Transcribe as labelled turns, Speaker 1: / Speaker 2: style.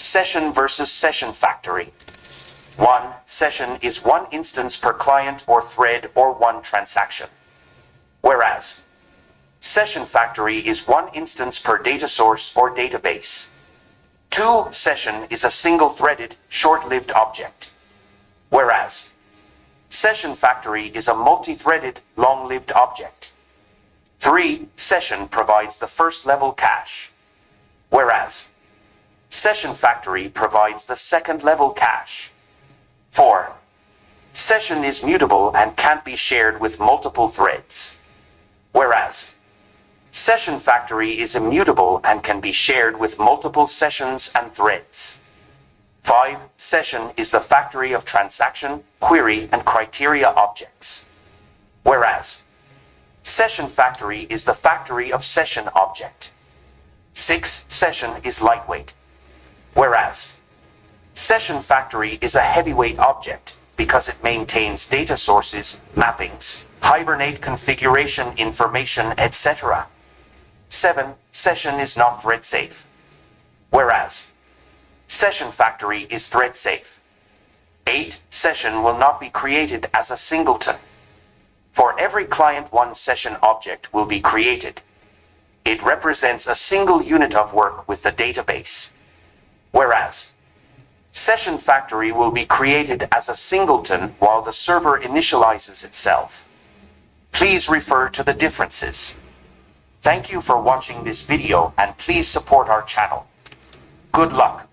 Speaker 1: session versus session factory. One session is one instance per client or thread or one transaction. Whereas session factory is one instance per data source or database. Two session is a single-threaded, short-lived object. Whereas session factory is a multi-threaded, long-lived object. 3 session provides the first-level cache. Whereas session factory provides the second-level cache. 4 session is mutable and can't be shared with multiple threads. Whereas session factory is immutable and can be shared with multiple sessions and threads. 5 session is the factory of transaction, query, and criteria objects. Whereas session factory is the factory of session object. 6 session is lightweight. Whereas session factory is a heavyweight object because it maintains data sources, mappings, hibernate configuration information, etc. 7 session is not thread safe. Whereas session factory is thread safe. 8 session will not be created as a singleton. For every client, one session object will be created. It represents a single unit of work with the database. Whereas session factory will be created as a singleton while the server initializes itself. Please refer to the differences. Thank you for watching this video and please support our channel. Good luck.